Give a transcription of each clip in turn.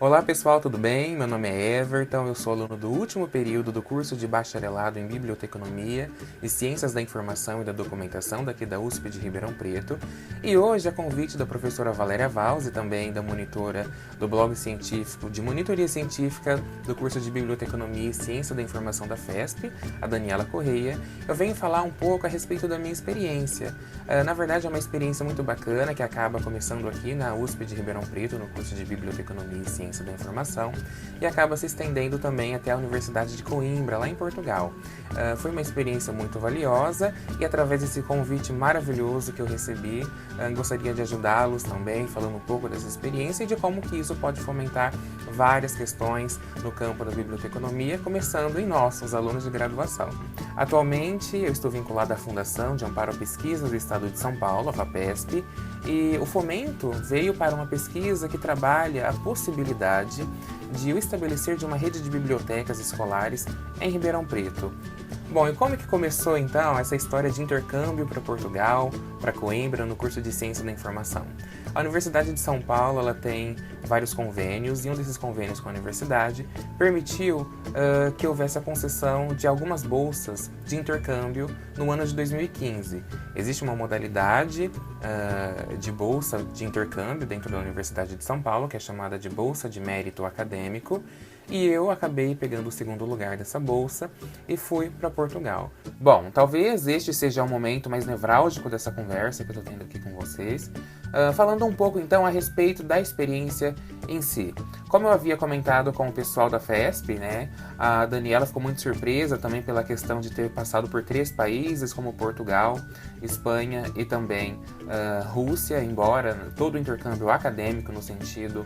Olá pessoal, tudo bem? Meu nome é Everton, eu sou aluno do último período do curso de bacharelado em Biblioteconomia e Ciências da Informação e da Documentação daqui da USP de Ribeirão Preto. E hoje, a convite da professora Valéria Valls e também da monitora do blog científico de monitoria científica do curso de Biblioteconomia e Ciência da Informação da FESP, a Daniela Correia, eu venho falar um pouco a respeito da minha experiência. Na verdade, é uma experiência muito bacana que acaba começando aqui na USP de Ribeirão Preto, no curso de Biblioteconomia e Ciência da Informação, e acaba se estendendo também até a Universidade de Coimbra, lá em Portugal. Foi uma experiência muito valiosa e através desse convite maravilhoso que eu recebi, gostaria de ajudá-los também, falando um pouco dessa experiência e de como que isso pode fomentar várias questões no campo da biblioteconomia, começando em nós, os alunos de graduação. Atualmente, eu estou vinculado à Fundação de Amparo à Pesquisa do Estado de São Paulo, a FAPESP, e o fomento veio para uma pesquisa que trabalha a possibilidade de o estabelecer de uma rede de bibliotecas escolares em Ribeirão Preto. Bom, e como que começou então essa história de intercâmbio para Portugal, para Coimbra, no curso de Ciência da Informação? A Universidade de São Paulo ela tem vários convênios e um desses convênios com a universidade permitiu que houvesse a concessão de algumas bolsas de intercâmbio no ano de 2015. Existe uma modalidade de bolsa de intercâmbio dentro da Universidade de São Paulo, que é chamada de Bolsa de Mérito Acadêmico, e eu acabei pegando o segundo lugar dessa bolsa e fui para Portugal. Bom, talvez este seja o momento mais nevrálgico dessa conversa que eu estou tendo aqui com vocês, falando um pouco então a respeito da experiência em si. Como eu havia comentado com o pessoal da FESP, né, a Daniela ficou muito surpresa também pela questão de ter passado por 3 países como Portugal, Espanha e também Rússia, embora todo o intercâmbio acadêmico no sentido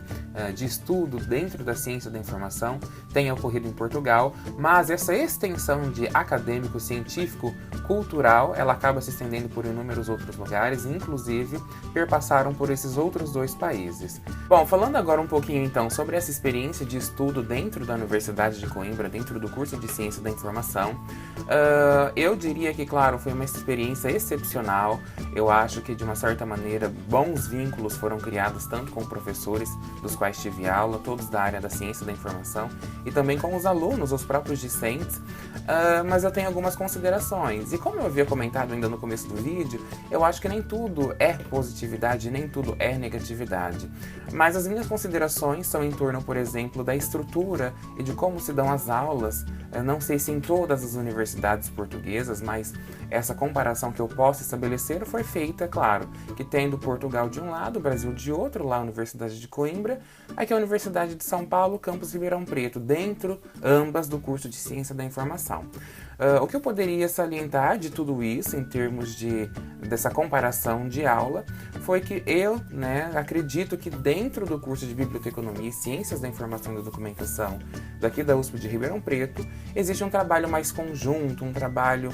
de estudo dentro da ciência da informação tenha ocorrido em Portugal, mas essa extensão de acadêmico, científico, cultural, ela acaba se estendendo por inúmeros outros lugares, inclusive perpassaram por esses outros 2 países. Bom, falando agora um pouquinho então sobre essa experiência de estudo dentro da Universidade de Coimbra, dentro do curso de Ciência da Informação, eu diria que, claro, foi uma experiência excepcional. Eu acho que, de uma certa maneira, bons vínculos foram criados tanto com professores dos quais tive aula, todos da área da Ciência da Informação, e também com os alunos, os próprios discentes, mas eu tenho algumas considerações. E como eu havia comentado ainda no começo do vídeo, eu acho que nem tudo é positividade, nem tudo é negatividade. Mas as minhas considerações são em torno, por exemplo, da estrutura e de como se dão as aulas. Eu não sei se em todas as universidades portuguesas, mas essa comparação que eu posso estabelecer foi feita, claro, que tendo Portugal de um lado, Brasil de outro, lá a Universidade de Coimbra, aqui a Universidade de São Paulo, campus Ribeirão Preto, dentro ambas do curso de Ciência da Informação. O que eu poderia salientar de tudo isso, em termos dessa comparação de aula, foi que eu, acredito que dentro do curso de Biblioteconomia e Ciências da Informação e da Documentação daqui da USP de Ribeirão Preto, existe um trabalho mais conjunto, um trabalho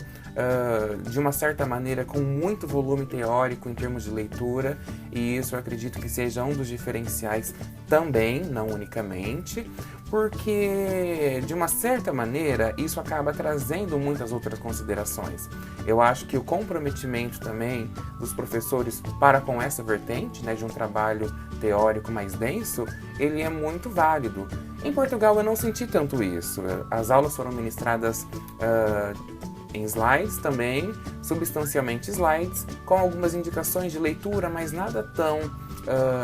de uma certa maneira com muito volume teórico em termos de leitura, e isso eu acredito que seja um dos diferenciais também, não unicamente, porque de uma certa maneira isso acaba trazendo muitas outras considerações. Eu acho que o comprometimento também dos professores para com essa vertente, de um trabalho teórico mais denso, ele é muito válido. Em Portugal eu não senti tanto isso. As aulas foram ministradas em slides também, substancialmente slides, com algumas indicações de leitura, mas nada tão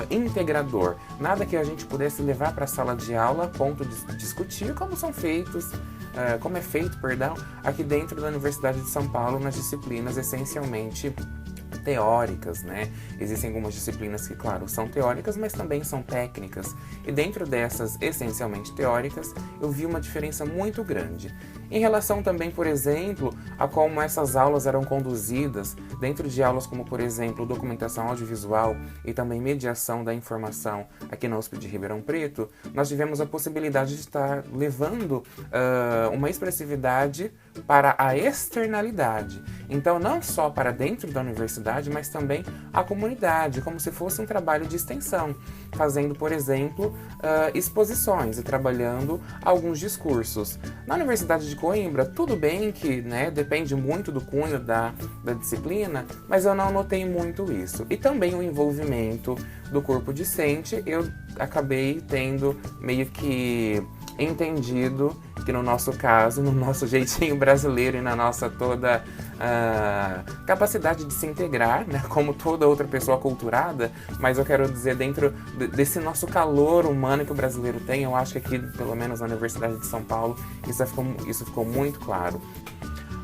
integrador, nada que a gente pudesse levar para a sala de aula a ponto de discutir como é feito, aqui dentro da Universidade de São Paulo nas disciplinas essencialmente teóricas, Existem algumas disciplinas que, claro, são teóricas, mas também são técnicas. E dentro dessas essencialmente teóricas, eu vi uma diferença muito grande. Em relação também, por exemplo, a como essas aulas eram conduzidas, dentro de aulas como, por exemplo, documentação audiovisual e também mediação da informação aqui na USP de Ribeirão Preto, nós tivemos a possibilidade de estar levando uma expressividade para a externalidade. Então, não só para dentro da universidade, universidade, mas também à comunidade, como se fosse um trabalho de extensão, fazendo, por exemplo, exposições e trabalhando alguns discursos. Na Universidade de Coimbra, tudo bem que, né, depende muito do cunho da disciplina, mas eu não notei muito isso. E também o envolvimento do corpo discente, eu acabei tendo meio que entendido que no nosso caso, no nosso jeitinho brasileiro e na nossa toda capacidade de se integrar, né, como toda outra pessoa aculturada, mas eu quero dizer, dentro desse nosso calor humano que o brasileiro tem, eu acho que aqui, pelo menos na Universidade de São Paulo, isso ficou muito claro.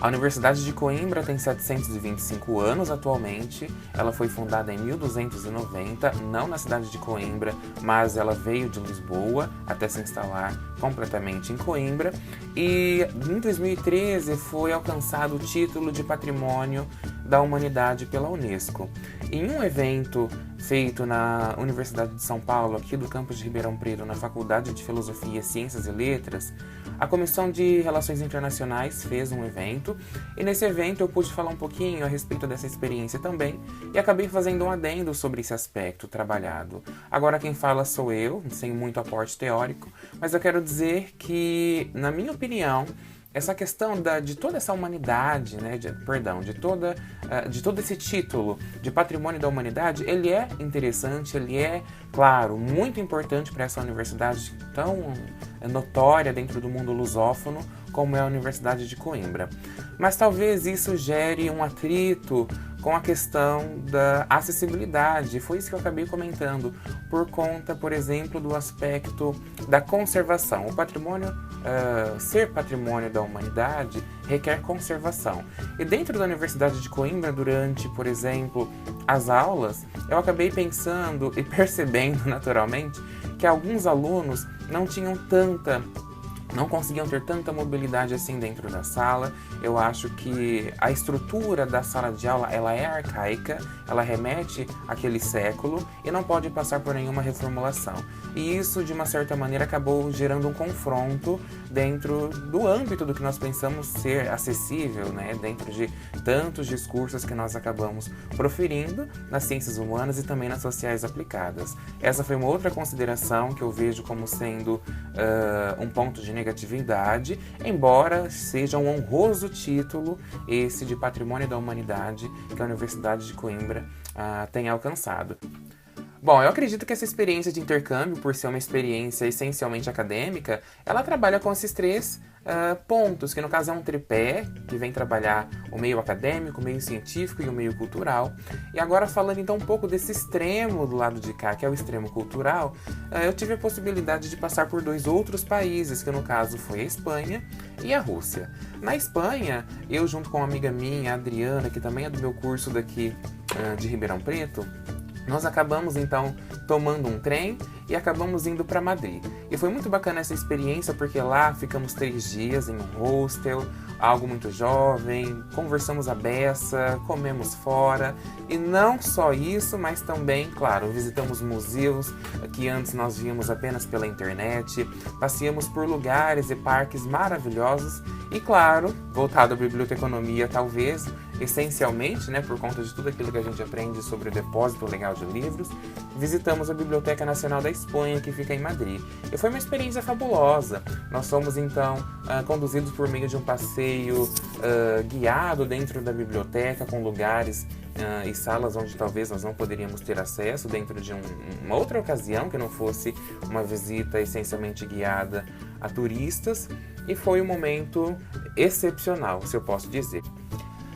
A Universidade de Coimbra tem 725 anos atualmente, ela foi fundada em 1290, não na cidade de Coimbra, mas ela veio de Lisboa até se instalar completamente em Coimbra, e em 2013 foi alcançado o título de Patrimônio da Humanidade pela Unesco. Em um evento feito na Universidade de São Paulo, aqui do campus de Ribeirão Preto, na Faculdade de Filosofia, Ciências e Letras, a Comissão de Relações Internacionais fez um evento, e nesse evento eu pude falar um pouquinho a respeito dessa experiência também, e acabei fazendo um adendo sobre esse aspecto trabalhado. Agora quem fala sou eu, sem muito aporte teórico, mas eu quero dizer que, na minha opinião, essa questão de toda essa humanidade, né, de todo esse título de Patrimônio da Humanidade, ele é interessante, ele é, claro, muito importante para essa universidade tão notória dentro do mundo lusófono como é a Universidade de Coimbra. Mas talvez isso gere um atrito com a questão da acessibilidade. Foi isso que eu acabei comentando, por conta, por exemplo, do aspecto da conservação. O patrimônio, ser patrimônio da humanidade, requer conservação. E dentro da Universidade de Coimbra, durante, por exemplo, as aulas, eu acabei pensando e percebendo naturalmente que alguns alunos não conseguiam ter tanta mobilidade assim dentro da sala. Eu acho que a estrutura da sala de aula, ela é arcaica, ela remete àquele século e não pode passar por nenhuma reformulação. E isso, de uma certa maneira, acabou gerando um confronto dentro do âmbito do que nós pensamos ser acessível, né? Dentro de tantos discursos que nós acabamos proferindo nas ciências humanas e também nas sociais aplicadas. Essa foi uma outra consideração que eu vejo como sendo um ponto de negatividade, embora seja um honroso título esse de Patrimônio da Humanidade que a Universidade de Coimbra tem alcançado. Bom, eu acredito que essa experiência de intercâmbio, por ser uma experiência essencialmente acadêmica, ela trabalha com esses três pontos, que no caso é um tripé, que vem trabalhar o meio acadêmico, o meio científico e o meio cultural. E agora falando então um pouco desse extremo do lado de cá, que é o extremo cultural, eu tive a possibilidade de passar por dois outros países, que no caso foi a Espanha e a Rússia. Na Espanha, eu junto com uma amiga minha, a Adriana, que também é do meu curso daqui de Ribeirão Preto, nós acabamos então tomando um trem e acabamos indo para Madrid. E foi muito bacana essa experiência, porque lá ficamos 3 dias em um hostel, algo muito jovem, conversamos à beça, comemos fora. E não só isso, mas também, claro, visitamos museus que antes nós víamos apenas pela internet, passeamos por lugares e parques maravilhosos e, claro, voltado à biblioteconomia talvez, essencialmente, né, por conta de tudo aquilo que a gente aprende sobre o depósito legal de livros, visitamos a Biblioteca Nacional da Espanha, que fica em Madrid. E foi uma experiência fabulosa. Nós fomos, então, conduzidos por meio de um passeio guiado dentro da biblioteca, com lugares e salas onde talvez nós não poderíamos ter acesso dentro de uma outra ocasião, que não fosse uma visita essencialmente guiada a turistas. E foi um momento excepcional, se eu posso dizer.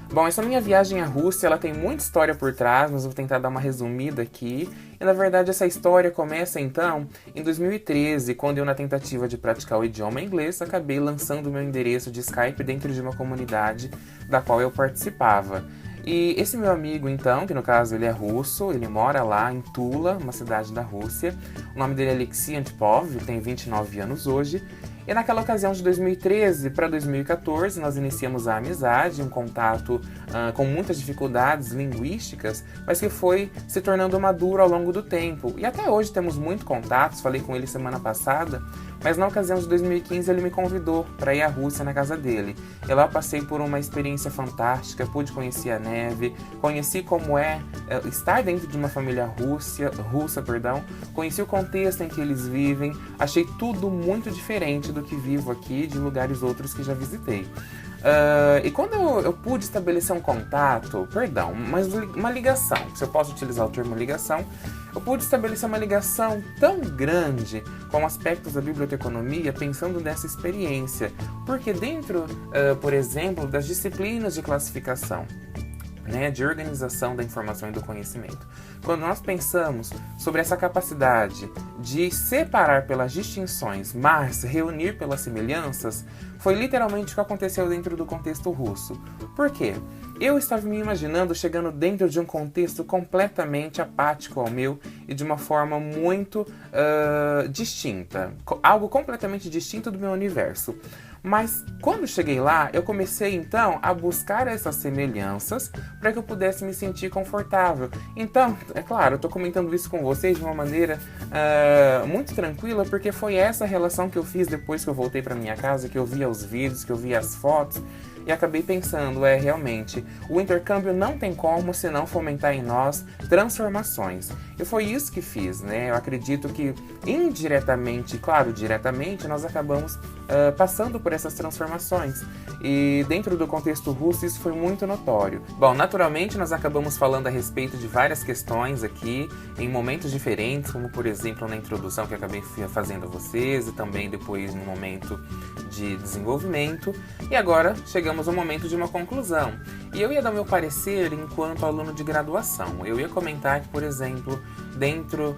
Bom, essa minha viagem à Rússia, ela tem muita história por trás, mas eu vou tentar dar uma resumida aqui. E na verdade essa história começa então em 2013, quando eu, na tentativa de praticar o idioma inglês, acabei lançando o meu endereço de Skype dentro de uma comunidade da qual eu participava. E esse meu amigo então, que no caso ele é russo, ele mora lá em Tula, uma cidade da Rússia. O nome dele é Alexei Antipov, tem 29 anos hoje. E naquela ocasião de 2013 para 2014, nós iniciamos a amizade, um contato com muitas dificuldades linguísticas, mas que foi se tornando maduro ao longo do tempo. E até hoje temos muito contatos, falei com ele semana passada, mas na ocasião de 2015 ele me convidou para ir à Rússia na casa dele. E lá eu passei por uma experiência fantástica, pude conhecer a neve, conheci como é estar dentro de uma família russa, conheci o contexto em que eles vivem, achei tudo muito diferente do que vivo aqui, de lugares outros que já visitei. E quando eu pude estabelecer um contato, mas uma ligação, se eu posso utilizar o termo ligação, eu pude estabelecer uma ligação tão grande com aspectos da biblioteconomia pensando nessa experiência, porque dentro, por exemplo, das disciplinas de classificação, de organização da informação e do conhecimento. Quando nós pensamos sobre essa capacidade de separar pelas distinções, mas reunir pelas semelhanças, foi literalmente o que aconteceu dentro do contexto russo. Por quê? Eu estava me imaginando chegando dentro de um contexto completamente apático ao meu e de uma forma muito distinta, algo completamente distinto do meu universo. Mas quando cheguei lá, eu comecei então a buscar essas semelhanças para que eu pudesse me sentir confortável. Então, é claro, eu estou comentando isso com vocês de uma maneira muito tranquila, porque foi essa relação que eu fiz depois que eu voltei para minha casa, que eu via os vídeos, que eu via as fotos, e acabei pensando, realmente, o intercâmbio não tem como senão fomentar em nós transformações. E foi isso que fiz, Eu acredito que indiretamente, claro, diretamente, nós acabamos passando por essas transformações. E dentro do contexto russo isso foi muito notório. Bom, naturalmente nós acabamos falando a respeito de várias questões aqui, em momentos diferentes, como por exemplo na introdução que eu acabei fazendo a vocês, e também depois no momento de desenvolvimento. E agora chegamos ao momento de uma conclusão. E eu ia dar meu parecer enquanto aluno de graduação. Eu ia comentar que, por exemplo, dentro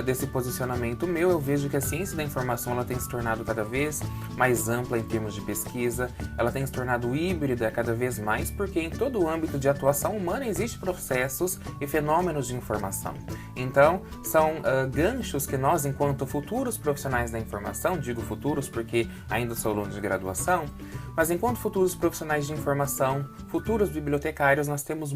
desse posicionamento meu, eu vejo que a ciência da informação ela tem se tornado cada vez mais ampla em termos de pesquisa, ela tem se tornado híbrida cada vez mais, porque em todo o âmbito de atuação humana existem processos e fenômenos de informação. Então, são ganchos que nós, enquanto futuros profissionais da informação, digo futuros porque ainda sou aluno de graduação, mas enquanto futuros profissionais de informação, futuros bibliotecários, nós temos